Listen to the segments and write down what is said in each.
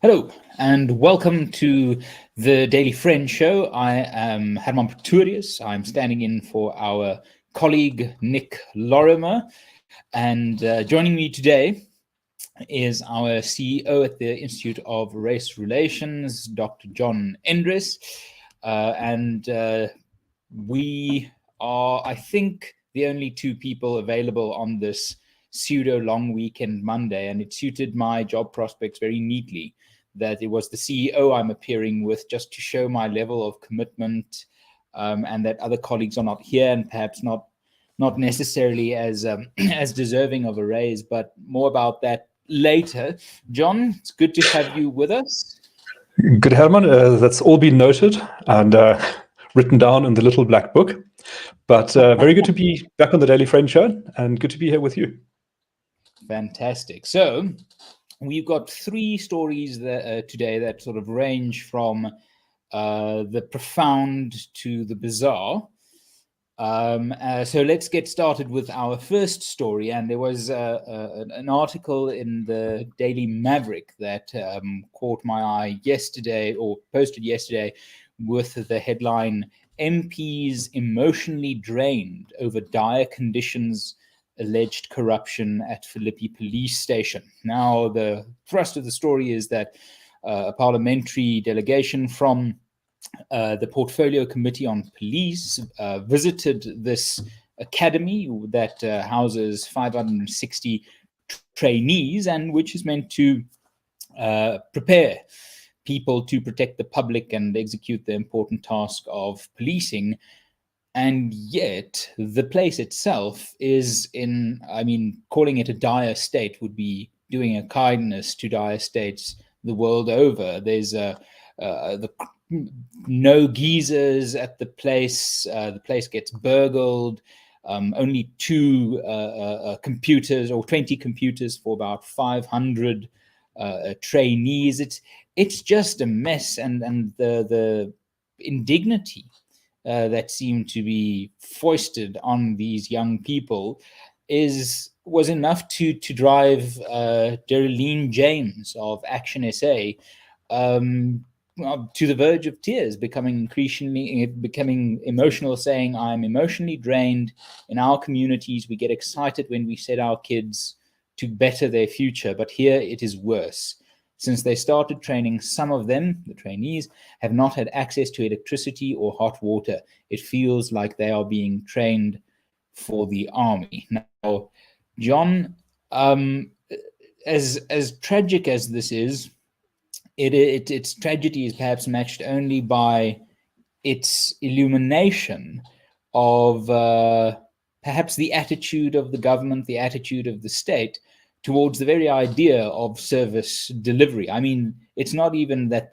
Hello, and welcome to the Daily Friend Show. I am Hermann Pretorius. I'm standing in for our colleague, Nick Lorimer. And joining me today is our CEO at the Institute of Race Relations, Dr. John Endres. We are, I think, the only two people available on this pseudo long weekend Monday, and it suited my job prospects very neatly that it was the CEO I'm appearing with, just to show my level of commitment, and that other colleagues are not here and perhaps not necessarily as as deserving of a raise, but more about that later. John, it's good to have you with us. Good, Herman. That's all been noted and written down in the little black book. But very good to be back on the Daily Friend Show, and good to be here with you. Fantastic. So we've got three stories that, today that sort of range from the profound to the bizarre. So let's get started with our first story. And there was an article in the Daily Maverick that caught my eye yesterday, or posted yesterday, with the headline, "MPs emotionally drained over dire conditions, alleged corruption at Phillippi Police Station." Now, the thrust of the story is that a parliamentary delegation from the Portfolio Committee on Police visited this academy that houses 560 trainees, and which is meant to prepare people to protect the public and execute the important task of policing. And yet the place itself is in, I mean, calling it a dire state would be doing a kindness to dire states the world over. There's no geysers at the place. The place gets burgled. Only two computers, or 20 computers for about 500 trainees. It's just a mess, and the indignity that seemed to be foisted on these young people was enough to drive Darlene James of Action SA to the verge of tears, becoming emotional, saying, "I'm emotionally drained. In our communities, we get excited when we set our kids to better their future, but here it is worse. Since they started training, some of them, the trainees, have not had access to electricity or hot water. It feels like they are being trained for the army." Now, John, as tragic as this is, its tragedy is perhaps matched only by its illumination of perhaps the attitude of the government, the attitude of the state towards the very idea of service delivery. I mean, it's not even that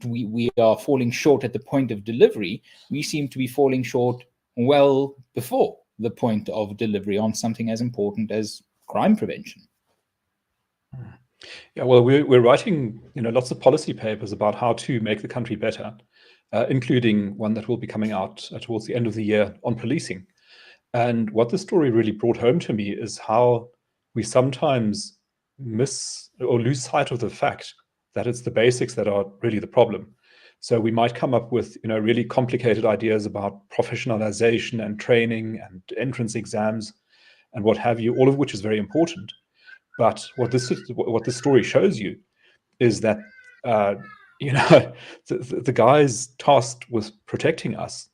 we are falling short at the point of delivery. We seem to be falling short well before the point of delivery on something as important as crime prevention. Yeah, well, we're writing lots of policy papers about how to make the country better, including one that will be coming out towards the end of the year on policing. And what the story really brought home to me is how we sometimes miss or lose sight of the fact that it's the basics that are really the problem. So we might come up with really complicated ideas about professionalization and training and entrance exams and what have you, all of which is very important. But what this story shows you is that the guys tasked with protecting us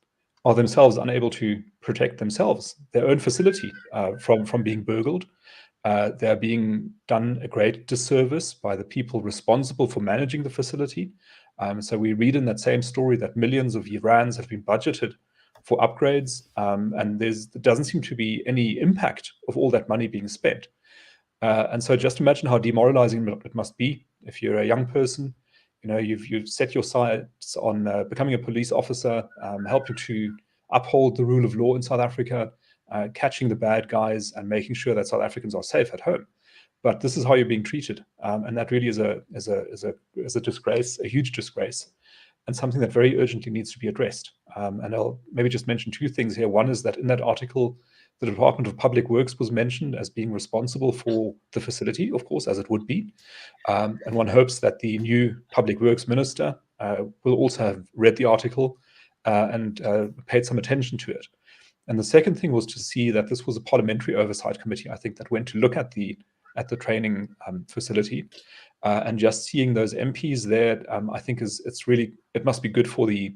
are themselves unable to protect themselves, their own facility, from being burgled. They're being done a great disservice by the people responsible for managing the facility. So we read in that same story that millions of rands have been budgeted for upgrades, and there doesn't seem to be any impact of all that money being spent. And so just imagine how demoralizing it must be if you're a young person. You've set your sights on becoming a police officer, helping to uphold the rule of law in South Africa, catching the bad guys and making sure that South Africans are safe at home. But this is how you're being treated, and that really is a disgrace, a huge disgrace, and something that very urgently needs to be addressed. And I'll maybe just mention two things here. One is that in that article, The Department of Public Works was mentioned as being responsible for the facility, of course, as it would be. And one hopes that the new Public Works Minister will also have read the article and paid some attention to it. And the second thing was to see that this was a parliamentary oversight committee, I think, that went to look at the training facility. And just seeing those MPs there, I think it must be good for the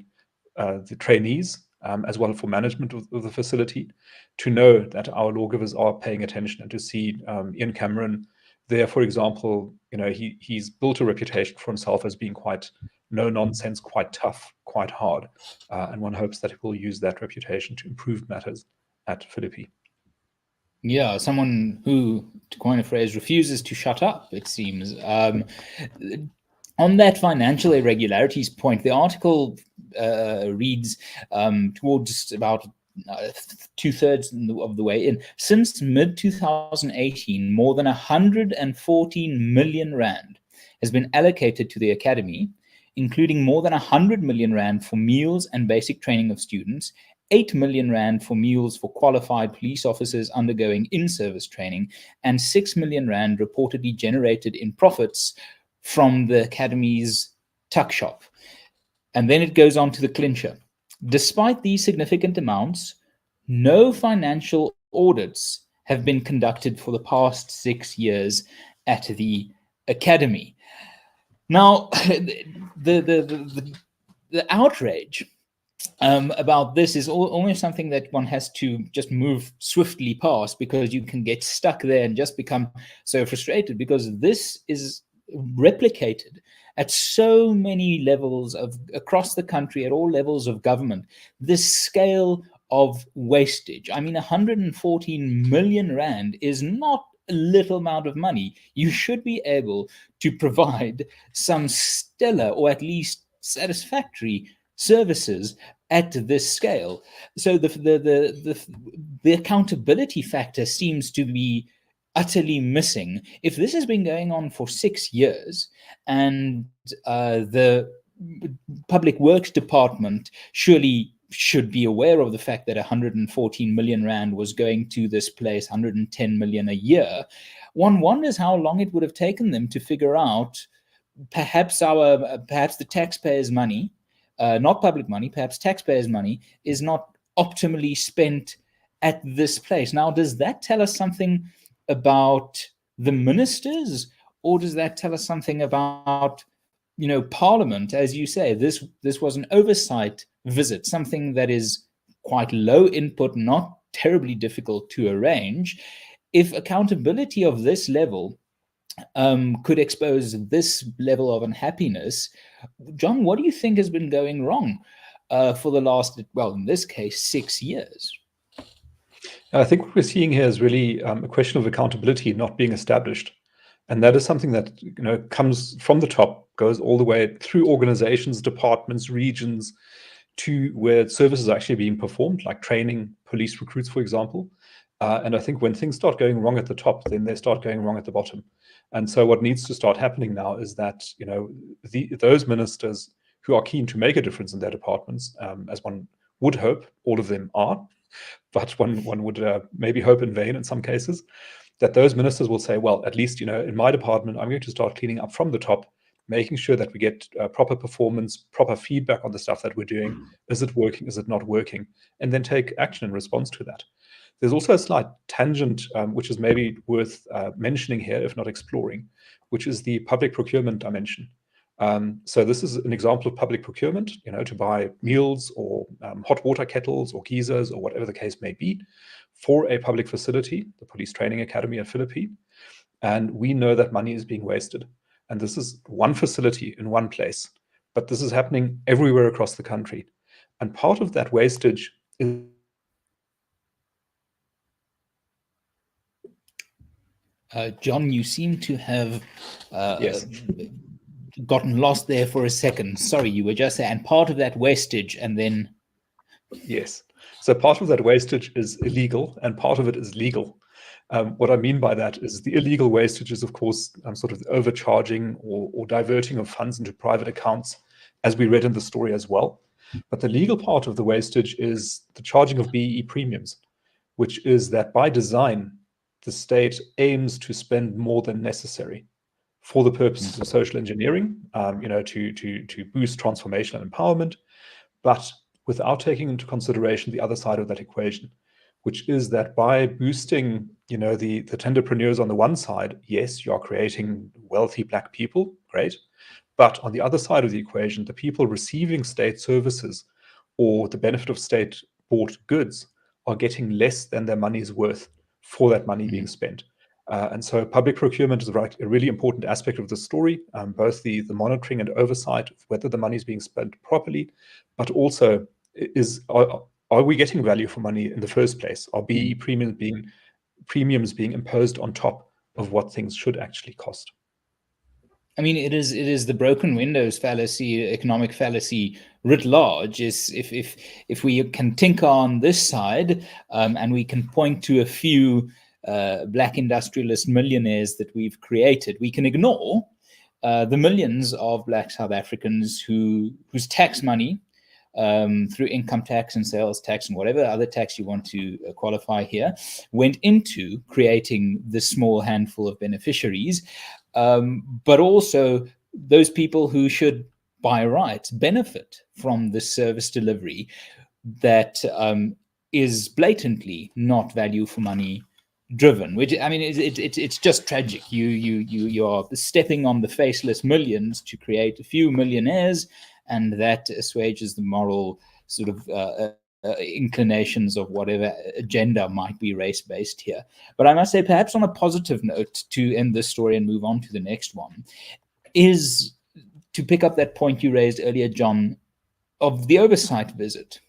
trainees, as well for management of the facility, to know that our lawgivers are paying attention, and to see Ian Cameron there, for example, he's built a reputation for himself as being quite no nonsense, quite tough, quite hard, and one hopes that he will use that reputation to improve matters at Phillippi. Yeah, someone who, to coin a phrase, refuses to shut up, it seems. On that financial irregularities point, the article reads towards about 2/3 of the way in. Since mid-2018, more than 114 million rand has been allocated to the academy, including more than 100 million rand for meals and basic training of students, 8 million rand for meals for qualified police officers undergoing in-service training, and 6 million rand reportedly generated in profits from the academy's tuck shop. And then it goes on to the clincher. Despite these significant amounts, no financial audits have been conducted for the past 6 years at the academy. Now, the outrage about this is almost something that one has to just move swiftly past, because you can get stuck there and just become so frustrated, because this is replicated at so many levels across the country, at all levels of government. This scale of wastage, I mean, 114 million rand is not a little amount of money. You should be able to provide some stellar, or at least satisfactory, services at this scale. So the accountability factor seems to be utterly missing. If this has been going on for 6 years, and the Public Works Department surely should be aware of the fact that 114 million rand was going to this place, 110 million a year, one wonders how long it would have taken them to figure out perhaps the taxpayers' money, not public money, perhaps taxpayers' money, is not optimally spent at this place. Now, does that tell us something about the ministers, or does that tell us something about, Parliament? As you say, this was an oversight visit, something that is quite low input, not terribly difficult to arrange. If accountability of this level could expose this level of unhappiness, John, what do you think has been going wrong for the last, well, in this case, 6 years? I think what we're seeing here is really a question of accountability not being established. And that is something that comes from the top, goes all the way through organizations, departments, regions, to where services are actually being performed, like training police recruits, for example. And I think when things start going wrong at the top, then they start going wrong at the bottom. And so what needs to start happening now is that those ministers who are keen to make a difference in their departments, as one would hope all of them are, but one would maybe hope in vain in some cases, that those ministers will say, well, at least, in my department, I'm going to start cleaning up from the top, making sure that we get proper performance, proper feedback on the stuff that we're doing. Is it working? Is it not working? And then take action in response to that. There's also a slight tangent, which is maybe worth mentioning here, if not exploring, which is the public procurement dimension. So this is an example of public procurement, to buy meals or hot water kettles or geysers or whatever the case may be for a public facility, the Police Training Academy at Phillippi. And we know that money is being wasted. And this is one facility in one place, but this is happening everywhere across the country. And part of that wastage is... John, you seem to have Yes. Gotten lost there for a second. Sorry, you were just saying, and part of that wastage, and then... Yes. So part of that wastage is illegal, and part of it is legal. What I mean by that is the illegal wastage is, of course, sort of the overcharging or diverting of funds into private accounts, as we read in the story as well. But the legal part of the wastage is the charging of BEE premiums. which is that by design, the state aims to spend more than necessary for the purposes of social engineering, to boost transformation and empowerment, but without taking into consideration the other side of that equation, which is that by boosting, the tenderpreneurs on the one side, yes, you are creating wealthy Black people, great. But on the other side of the equation, the people receiving state services or the benefit of state-bought goods are getting less than their money's worth for that money being spent. And so public procurement is a really important aspect of the story, both the monitoring and oversight of whether the money is being spent properly, but also are we getting value for money in the first place? Are BE premiums being imposed on top of what things should actually cost? I mean, it is the broken windows fallacy, economic fallacy writ large. Is if we can tinker on this side, and we can point to a few Black industrialist millionaires that we've created, we can ignore the millions of Black South Africans whose tax money, through income tax and sales tax and whatever other tax you want to qualify here, went into creating this small handful of beneficiaries, but also those people who should, by rights, benefit from this service delivery that is blatantly not value for money driven, which, I mean, it's just tragic. You are stepping on the faceless millions to create a few millionaires, and that assuages the moral sort of inclinations of whatever agenda might be race-based here. But I must say, perhaps on a positive note, to end this story and move on to the next one, is to pick up that point you raised earlier, John, of the oversight visit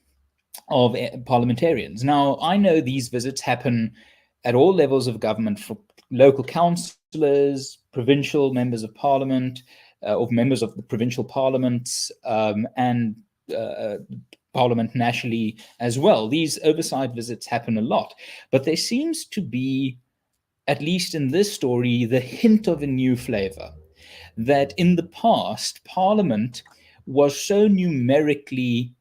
of parliamentarians. Now, I know these visits happen at all levels of government, for local councillors, provincial members of parliament, or members of the provincial parliaments, and parliament nationally as well. These oversight visits happen a lot, but there seems to be, at least in this story, the hint of a new flavor, that in the past, Parliament was so numerically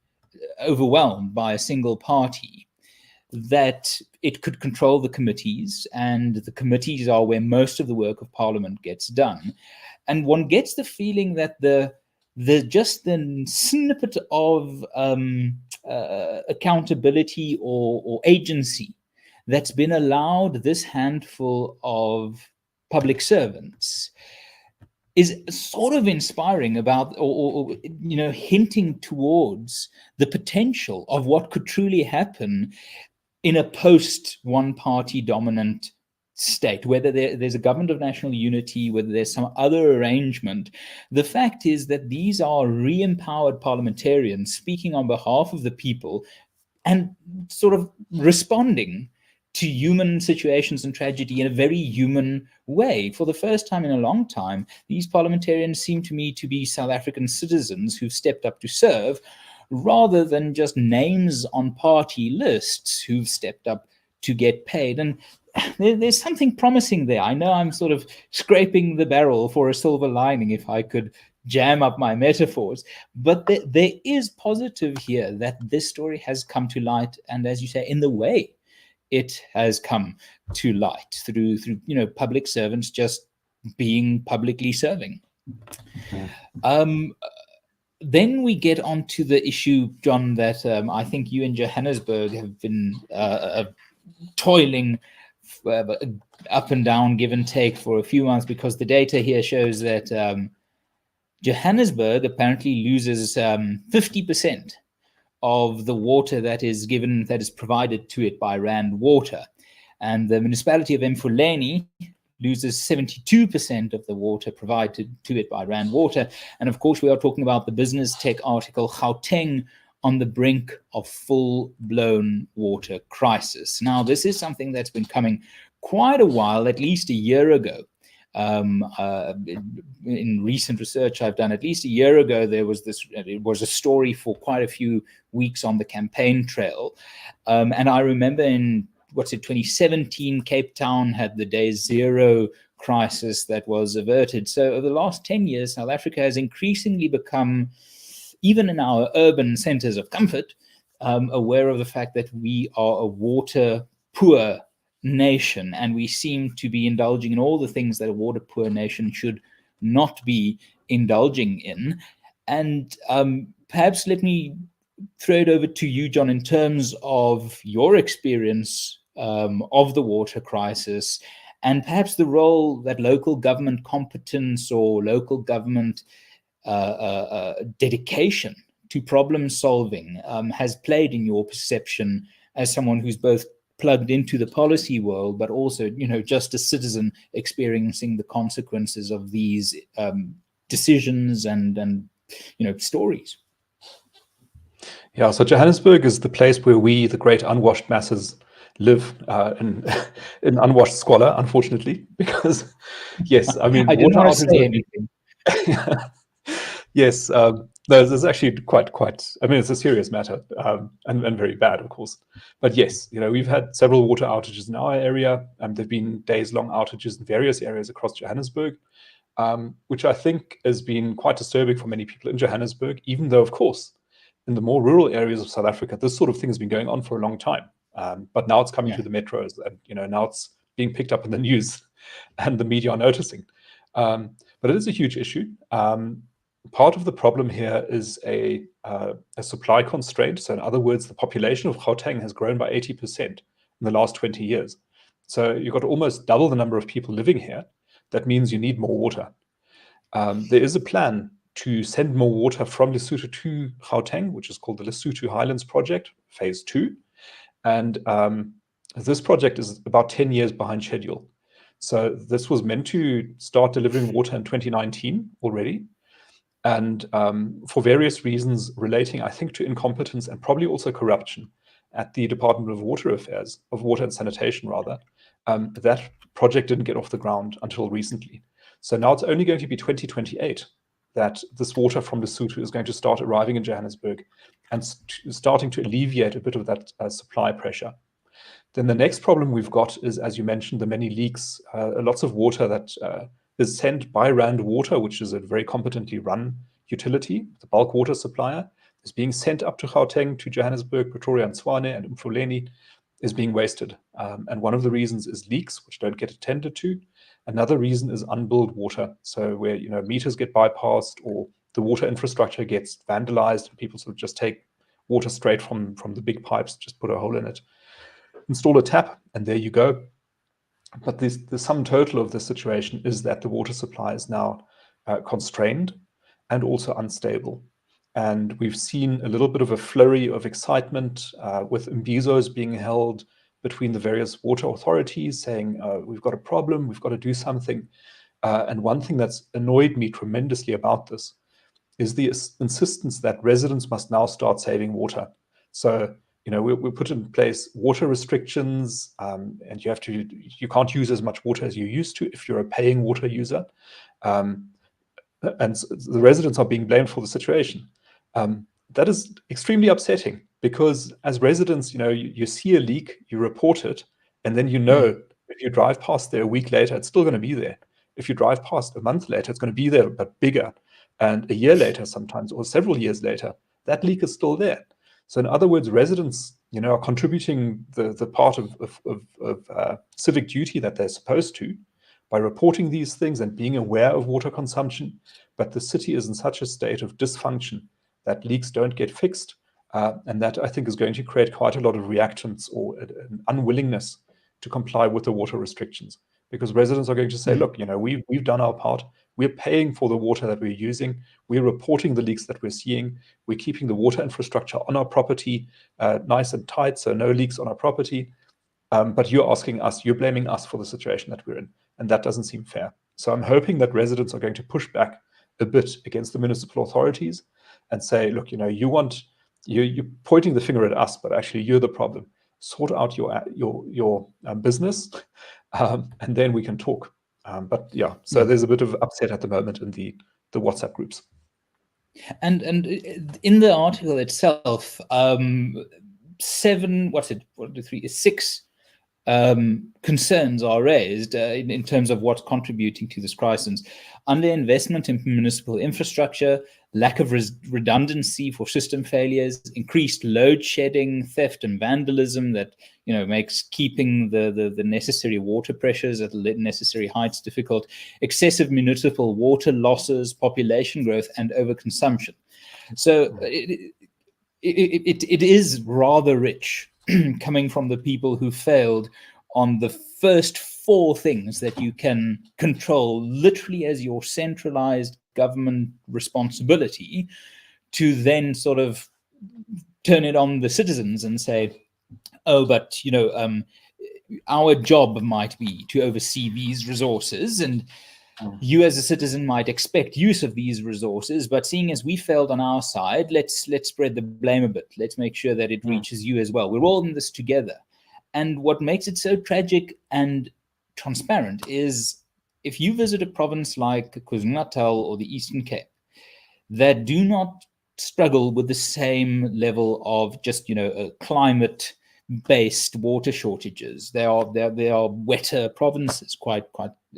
overwhelmed by a single party that it could control the committees, and the committees are where most of the work of Parliament gets done. And one gets the feeling that the snippet of accountability or agency that's been allowed this handful of public servants is sort of inspiring about, or hinting towards the potential of what could truly happen in a post one party dominant state, whether there's a government of national unity, whether there's some other arrangement. The fact is that these are re-empowered parliamentarians speaking on behalf of the people and sort of responding to human situations and tragedy in a very human way. For the first time in a long time, these parliamentarians seem to me to be South African citizens who've stepped up to serve, rather than just names on party lists who've stepped up to get paid. And there's something promising there. I know I'm sort of scraping the barrel for a silver lining, if I could jam up my metaphors, but there is positive here that this story has come to light, and as you say, in the way it has come to light through public servants just being publicly serving. Then we get on to the issue, John, that I think you in Johannesburg have been toiling up and down, give and take, for a few months, because the data here shows that Johannesburg apparently loses 50% of the water that is provided to it by Rand Water, and the municipality of Mfuleni loses 72% of the water provided to it by Rand Water. And of course, we are talking about the Business Tech article, Gauteng on the brink of full-blown water crisis. Now, this is something that's been coming quite a while, at least a year ago. In recent research I've done, at least a year ago, it was a story for quite a few weeks on the campaign trail. And I remember in 2017, Cape Town had the day zero crisis that was averted. So over the last 10 years, South Africa has increasingly become, even in our urban centers of comfort, aware of the fact that we are a water poor nation, and we seem to be indulging in all the things that a water poor nation should not be indulging in. And perhaps let me throw it over to you, John, in terms of your experience of the water crisis, and perhaps the role that local government competence or local government dedication to problem solving has played in your perception as someone who's both plugged into the policy world, but also, just a citizen experiencing the consequences of these decisions and stories. Yeah, so Johannesburg is the place where we, the great unwashed masses, live in unwashed squalor, unfortunately, because, yes, I mean, I didn't water want to say anything. Yes, there's actually quite. I mean, it's a serious matter and very bad, of course. But yes, we've had several water outages in our area, and there've been days-long outages in various areas across Johannesburg, which I think has been quite disturbing for many people in Johannesburg. Even though, of course, in the more rural areas of South Africa, this sort of thing has been going on for a long time. But now it's coming to the metros, and now it's being picked up in the news, and the media are noticing. But it is a huge issue. Part of the problem here is a supply constraint. So in other words, the population of Gauteng has grown by 80% in the last 20 years. So you've got almost double the number of people living here. That means you need more water. There is a plan to send more water from Lesotho to Gauteng, which is called the Lesotho Highlands Project, Phase 2. And this project is about 10 years behind schedule. So this was meant to start delivering water in 2019 already. And for various reasons relating, I think, to incompetence and probably also corruption at the Department of Water Affairs, of Water and Sanitation rather, that project didn't get off the ground until recently. So now it's only going to be 2028 that this water from Lesotho is going to start arriving in Johannesburg and starting to alleviate a bit of that supply pressure. Then the next problem we've got is, as you mentioned, the many leaks, lots of water that is sent by Rand Water, which is a very competently run utility, the bulk water supplier, is being sent up to Gauteng, to Johannesburg, Pretoria, and Tshwane, and Mfuleni, is being wasted. And one of the reasons is leaks, which don't get attended to. Another reason is unbilled water. So where meters get bypassed, or the water infrastructure gets vandalized, and people sort of just take water straight from the big pipes, just put a hole in it, install a tap, and there you go. But the sum total of this situation is that the water supply is now constrained and also unstable. And we've seen a little bit of a flurry of excitement with imbizos being held between the various water authorities saying, we've got a problem, we've got to do something. And one thing that's annoyed me tremendously about this is the insistence that residents must now start saving water. So we put in place water restrictions, and you can't use as much water as you used to if you're a paying water user. And the residents are being blamed for the situation. That is extremely upsetting, because as residents, you see a leak, you report it, and then if you drive past there a week later, it's still going to be there. If you drive past a month later, it's going to be there, but bigger. And a year later sometimes, or several years later, that leak is still there. So in other words, residents, are contributing the part of civic duty that they're supposed to by reporting these things and being aware of water consumption. But the city is in such a state of dysfunction that leaks don't get fixed. And that, I think, is going to create quite a lot of reactions or an unwillingness to comply with the water restrictions. Because residents are going to say, look, we've done our part. We're paying for the water that we're using. We're reporting the leaks that we're seeing. We're keeping the water infrastructure on our property nice and tight, so no leaks on our property. But you're blaming us for the situation that we're in. And that doesn't seem fair. So I'm hoping that residents are going to push back a bit against the municipal authorities and say, look, you're pointing the finger at us, but actually you're the problem. Sort out your business, and then we can talk. So there's a bit of upset at the moment in the WhatsApp groups. And in the article itself, 6 concerns are raised in terms of what's contributing to this crisis. Underinvestment in municipal infrastructure, lack of redundancy for system failures, increased load shedding, theft and vandalism that makes keeping the necessary water pressures at the necessary heights difficult, excessive municipal water losses, population growth, and overconsumption. So it is rather rich coming from the people who failed on the first four things that you can control literally as your centralized government responsibility, to then sort of turn it on the citizens and say, oh, but our job might be to oversee these resources, and you as a citizen might expect use of these resources, but seeing as we failed on our side, let's spread the blame a bit. Let's make sure that it reaches you as well. We're all in this together. And what makes it so tragic and transparent is, if you visit a province like KwaZulu-Natal or the Eastern Cape that do not struggle with the same level of just climate-based water shortages, they are wetter provinces, quite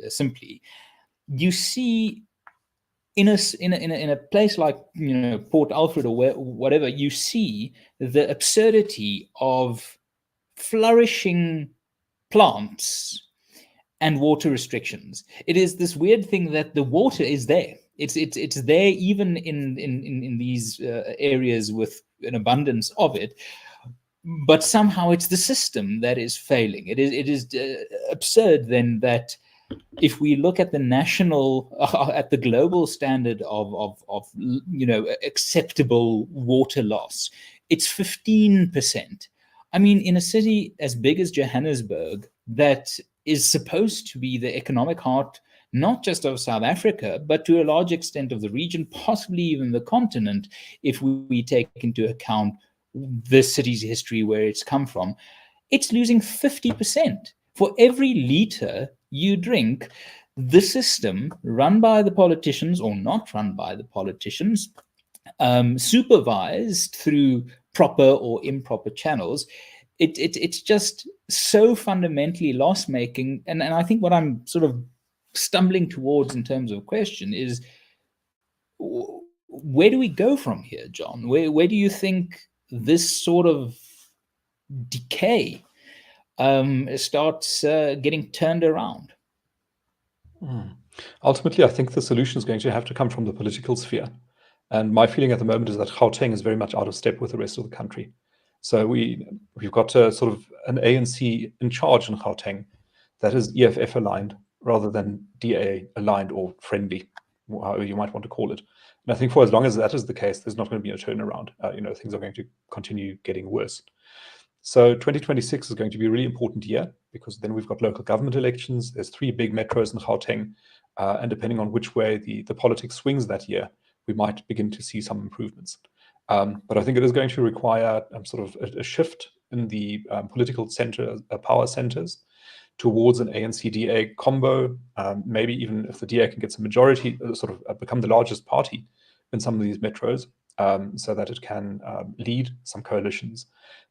simply. You see, in a place like Port Alfred or whatever, you see the absurdity of flourishing plants and water restrictions. It is this weird thing that the water is there. It's there even in these areas with an abundance of it, but somehow it's the system that is failing. It is absurd then that if we look at the national, at the global standard of acceptable water loss, it's 15%. I mean, in a city as big as Johannesburg, that is supposed to be the economic heart, not just of South Africa, but to a large extent of the region, possibly even the continent, if we take into account the city's history, where it's come from, it's losing 50%. For every liter you drink, the system run by the politicians or not run by the politicians, supervised through proper or improper channels, it's just so fundamentally loss-making. And I think what I'm sort of stumbling towards in terms of question is, where do we go from here, John? Where do you think this sort of decay starts getting turned around? Ultimately, I think the solution is going to have to come from the political sphere. And my feeling at the moment is that Gauteng is very much out of step with the rest of the country. So we've got a sort of an ANC in charge in Gauteng that is EFF aligned rather than DA aligned or friendly, however you might want to call it. And I think for as long as that is the case, there's not going to be a turnaround. Things are going to continue getting worse. So 2026 is going to be a really important year, because then we've got local government elections. There's 3 big metros in Gauteng. And depending on which way the politics swings that year, we might begin to see some improvements. But I think it is going to require sort of a shift in the political center, power centers, towards an ANC-DA combo. Maybe even if the DA can get some majority, sort of become the largest party in some of these metros, so that it can lead some coalitions,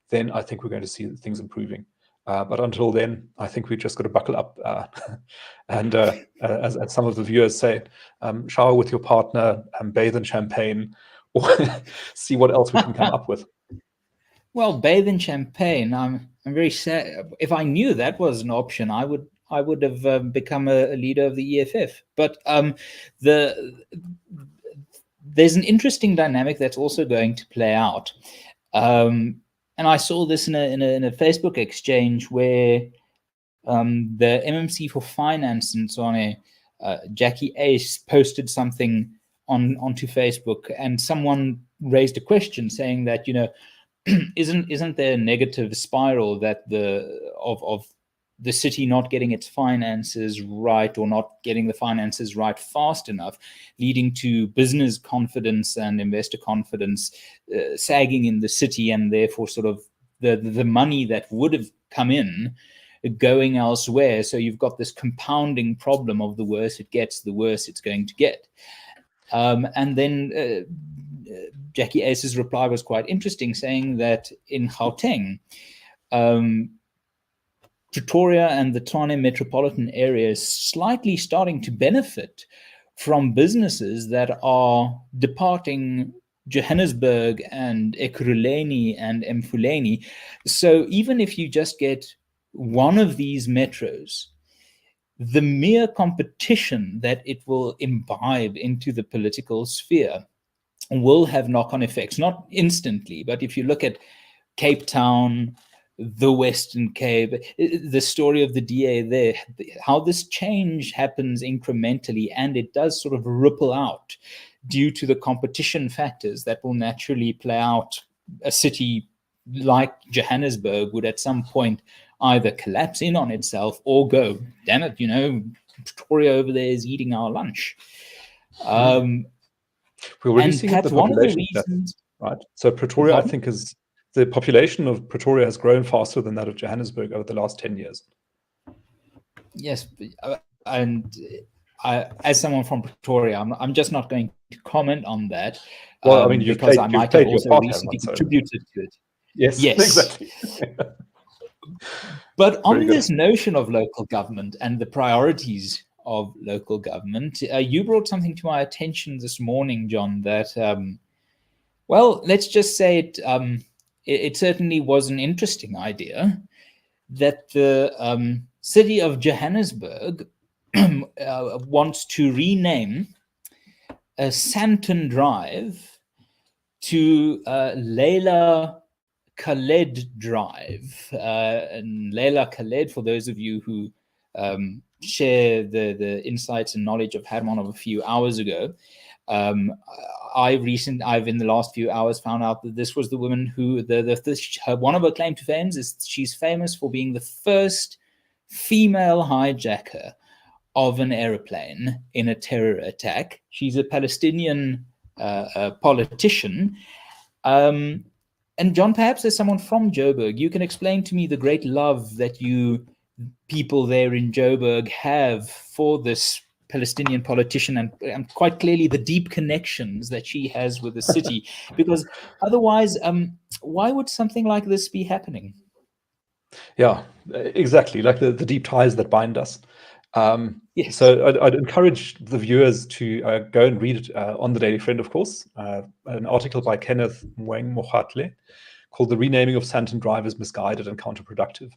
then I think we're going to see things improving. But until then, I think we've just got to buckle up and, as some of the viewers say, shower with your partner and bathe in champagne, or see what else we can come up with. Well, bathe in champagne. I'm very sad. If I knew that was an option, I would have become a leader of the EFF. But there's an interesting dynamic that's also going to play out. And I saw this in a Facebook exchange where the MMC for Finance and so on, Jackie Ace, posted something onto Facebook, and someone raised a question saying that, isn't there a negative spiral that of the city not getting its finances right, or not getting the finances right fast enough, leading to business confidence and investor confidence sagging in the city, and therefore sort of the money that would have come in going elsewhere. So you've got this compounding problem of the worse it gets, the worse it's going to get. And then Jackie Ace's reply was quite interesting, saying that in Gauteng, Pretoria and the Tshwane metropolitan area is slightly starting to benefit from businesses that are departing Johannesburg and Ekurhuleni and Mfuleni. So even if you just get one of these metros, the mere competition that it will imbibe into the political sphere will have knock-on effects, not instantly, but if you look at Cape Town, the Western Cape, the story of the DA there, how this change happens incrementally, and it does sort of ripple out due to the competition factors that will naturally play out. A city like Johannesburg would at some point either collapse in on itself or go, damn it, Pretoria over there is eating our lunch. We're already And seeing it in perhaps the one of the population, reasons, right? So Pretoria, I pardon? think, the population of Pretoria has grown faster than that of Johannesburg over the last 10 years. Yes, and as someone from Pretoria, I'm just not going to comment on that. Well, I mean, because I might have played your also part, recently Hermann, so contributed to it. yes, Yes. exactly. But on Very good. this notion of local government and the priorities of local government, you brought something to my attention this morning, John, that, well, let's just say it certainly was an interesting idea, that the City of Johannesburg wants to rename Santon Drive to Leila Khaled Drive. And Leila Khaled, for those of you who share the insights and knowledge of Hermann of a few hours ago, I've in the last few hours found out that this was the woman who one of her claim to fame is she's famous for being the first female hijacker of an airplane in a terror attack. She's a Palestinian politician. And John, perhaps as someone from Joburg, you can explain to me the great love that you people there in Joburg have for this Palestinian politician, and quite clearly the deep connections that she has with the city, because otherwise, why would something like this be happening? Yeah, exactly, like the deep ties that bind us. Yes. So I'd encourage the viewers to go and read on the Daily Friend, of course, an article by Kenneth Mweng-Mogatle called "The Renaming of Santon Drive is Misguided and Counterproductive."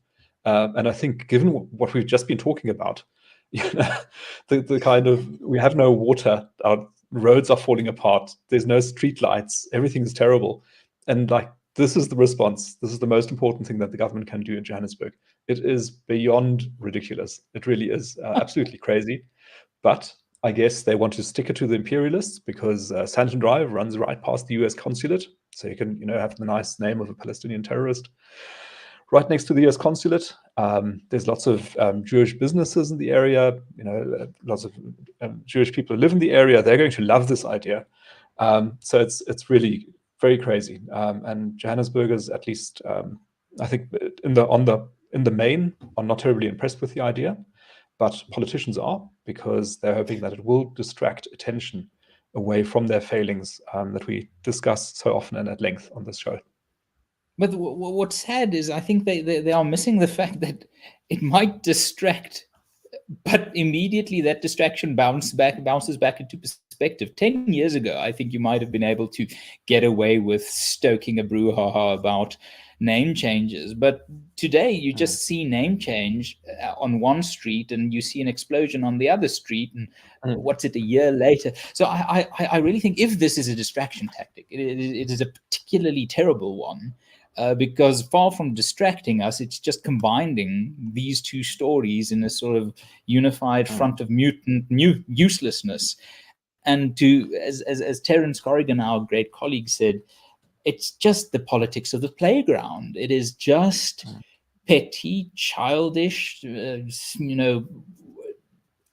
And I think, given what we've just been talking about, the kind of, we have no water, our roads are falling apart, there's no street lights, everything's terrible, and like, this is the response. This is the most important thing that the government can do in Johannesburg. It is beyond ridiculous. It really is absolutely crazy. But I guess they want to stick it to the imperialists because Santon Drive runs right past the US consulate. So you can, have the nice name of a Palestinian terrorist. Right next to the US consulate, there's lots of Jewish businesses in the area. Lots of Jewish people who live in the area. They're going to love this idea. So it's really very crazy. And Johannesburgers, at least, I think, in the main, are not terribly impressed with the idea, but politicians are, because they're hoping that it will distract attention away from their failings that we discuss so often and at length on this show. But what's sad is I think they are missing the fact that it might distract, but immediately that distraction bounces back into perspective. 10 years ago, I think you might have been able to get away with stoking a brouhaha about name changes. But today, you just see name change on one street and you see an explosion on the other street. And what's it, a year later? So I really think if this is a distraction tactic, it is a particularly terrible one. Because far from distracting us, it's just combining these two stories in a sort of unified front of mutant uselessness. And as Terence Corrigan, our great colleague, said, it's just the politics of the playground. It is just petty, childish,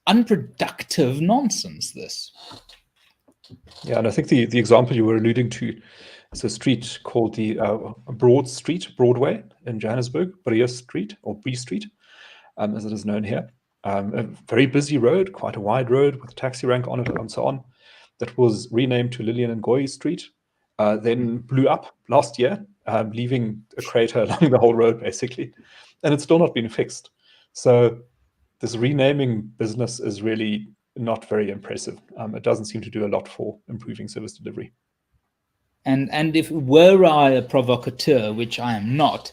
unproductive nonsense, this. Yeah, and I think the example you were alluding to is a street called the Broadway in Johannesburg, Breë Street, or B Street, as it is known here. A very busy road, quite a wide road with a taxi rank on it and so on, that was renamed to Lillian Ngoyi Street, then blew up last year, leaving a crater along the whole road, basically. And it's still not been fixed. So this renaming business is really not very impressive. It doesn't seem to do a lot for improving service delivery. And if were I a provocateur, which I am not,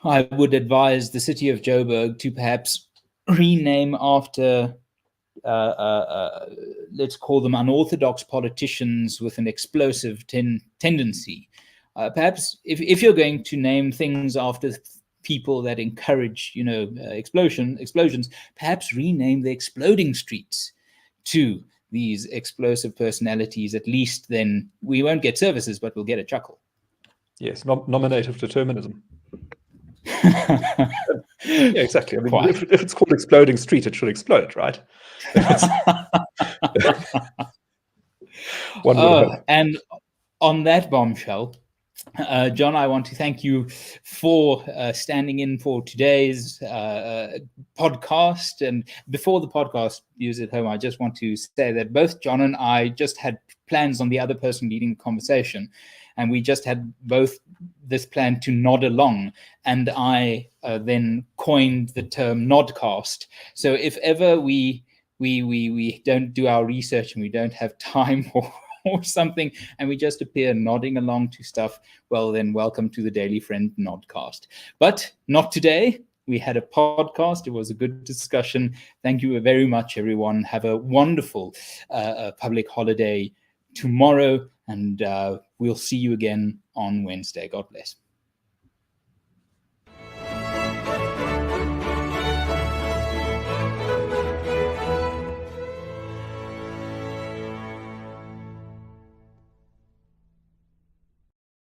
I would advise the city of Joburg to perhaps rename after, let's call them unorthodox politicians with an explosive tendency. Perhaps if you're going to name things after people that encourage, explosions, perhaps rename the exploding streets to these explosive personalities. At least then we won't get services, but we'll get a chuckle. Yes, nominative determinism. Yeah, exactly. I mean, if it's called exploding street, it should explode, right? And on that bombshell, John, I want to thank you for standing in for today's podcast. And before the podcast, viewers at home, I just want to say that both John and I just had plans on the other person leading the conversation. And we just had both this plan to nod along. And I then coined the term nodcast. So if ever we don't do our research and we don't have time or something, and we just appear nodding along to stuff, well, then welcome to the Daily Friend Nodcast. But not today. We had a podcast. It was a good discussion. Thank you very much, everyone. Have a wonderful public holiday tomorrow, and we'll see you again on Wednesday. God bless.